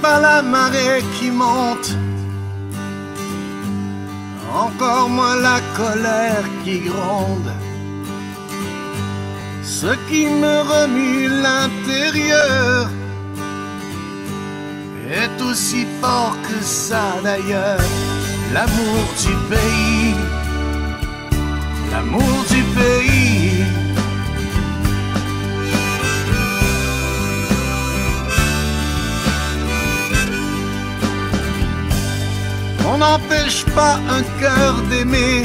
pas la marée qui monte, encore moins la colère qui gronde. Ce qui me remue l'intérieur est aussi fort que ça d'ailleurs. L'amour du pays, l'amour du pays. On n'empêche pas un cœur d'aimer,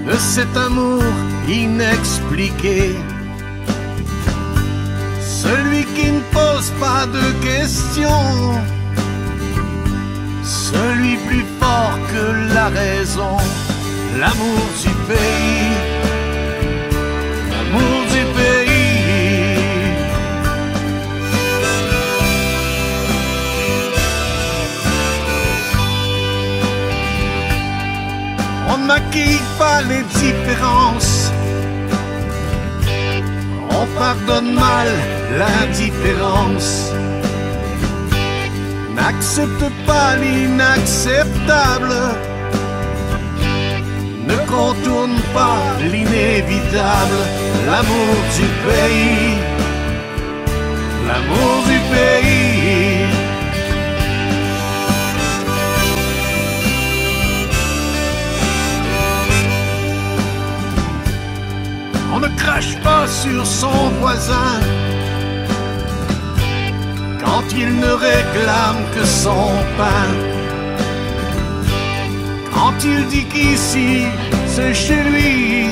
de cet amour inexpliqué. Celui qui ne pose pas de questions, celui plus fort que la raison. L'amour du pays, l'amour du pays. On ne maquille pas les différences, on pardonne mal l'indifférence. N'accepte pas l'inacceptable, ne contourne pas l'inévitable. L'amour du pays, l'amour du pays. On ne crache pas sur son voisin quand il ne réclame que son pain, quand il dit qu'ici c'est chez lui,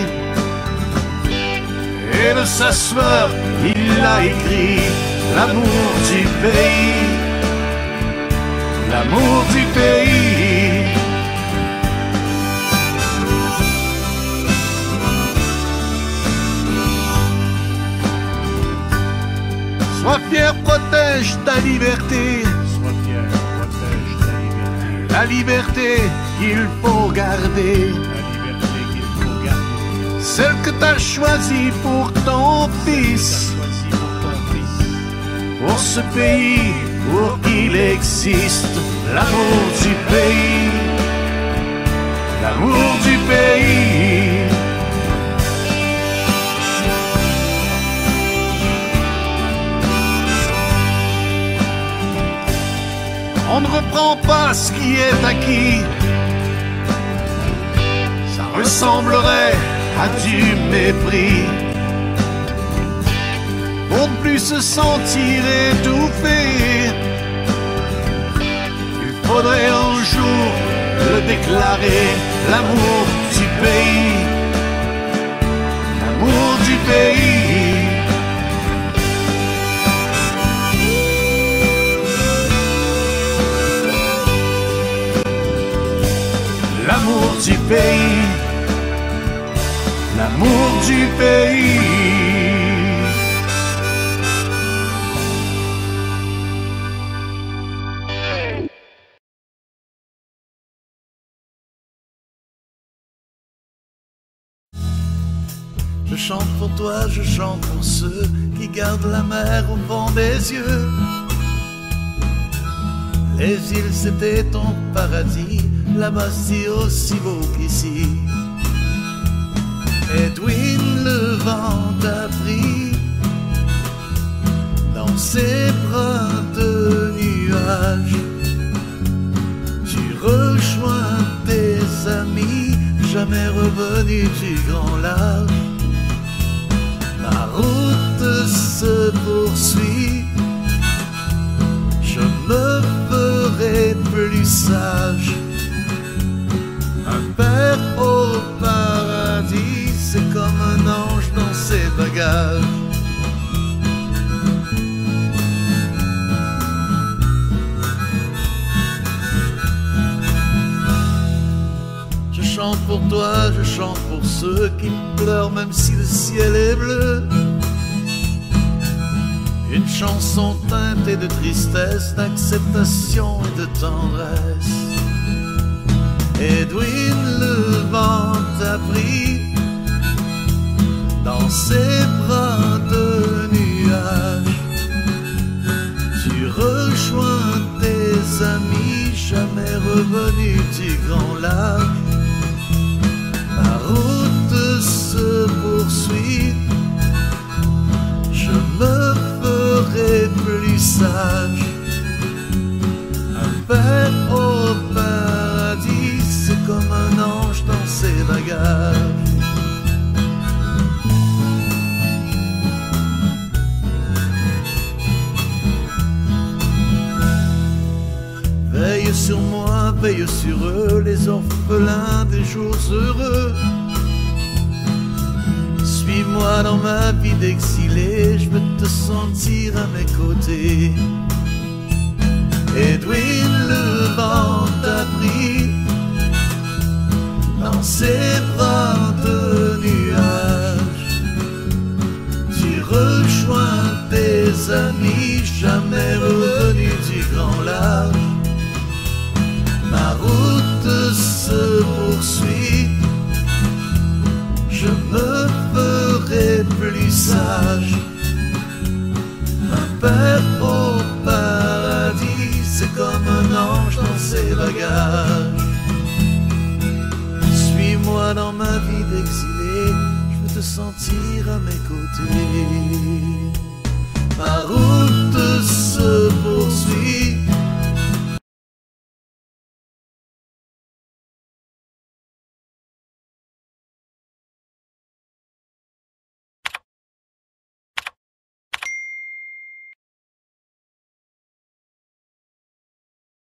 et de sa sueur il a écrit l'amour du pays, l'amour du pays. Sois fier, protège ta liberté. Sois fier, protège ta liberté. La liberté qu'il faut garder. La liberté qu'il faut garder. Celle que t'as choisie pour ton fils. Choisie pour ton fils. Pour ce pays, pour qu'il existe. L'amour du pays. L'amour du pays. On ne reprend pas ce qui est acquis, ça ressemblerait à du mépris. Pour ne plus se sentir étouffé, il faudrait un jour le déclarer. L'amour du pays, l'amour du pays. L'amour du pays, l'amour du pays. Je chante pour toi, je chante pour ceux qui gardent la mer au fond des yeux. Les îles c'était ton paradis, là-bas c'est aussi beau qu'ici. Edwin, le vent t'a pris dans ses bras de nuages. Tu rejoins tes amis, jamais revenus du grand large. Ma route se poursuit, je me ferai plus sage. Un père au paradis, c'est comme un ange dans ses bagages. Je chante pour toi, je chante pour ceux qui pleurent même si le ciel est bleu. Une chanson teintée de tristesse, d'acceptation et de tendresse. Edwin, le vent t'a pris dans ses bras de nuages. Tu amis, jamais revenu du grand lac. Ma route se poursuit, je me ferai plus sage. Un père au paradis, c'est comme un ange dans ses bagages. Veille sur moi, veille sur eux, les orphelins des jours heureux. Suis-moi dans ma vie d'exilé, je veux te sentir à mes côtés. Edwin, le vent t'a pris dans ses bras de nuages. Tu rejoins tes amis, jamais revenus du grand large. Ma route se poursuit, je me ferai plus sage. Un père au paradis, c'est comme un ange dans ses bagages. Suis-moi dans ma vie d'exilé, je veux te sentir à mes côtés. Ma route se poursuit,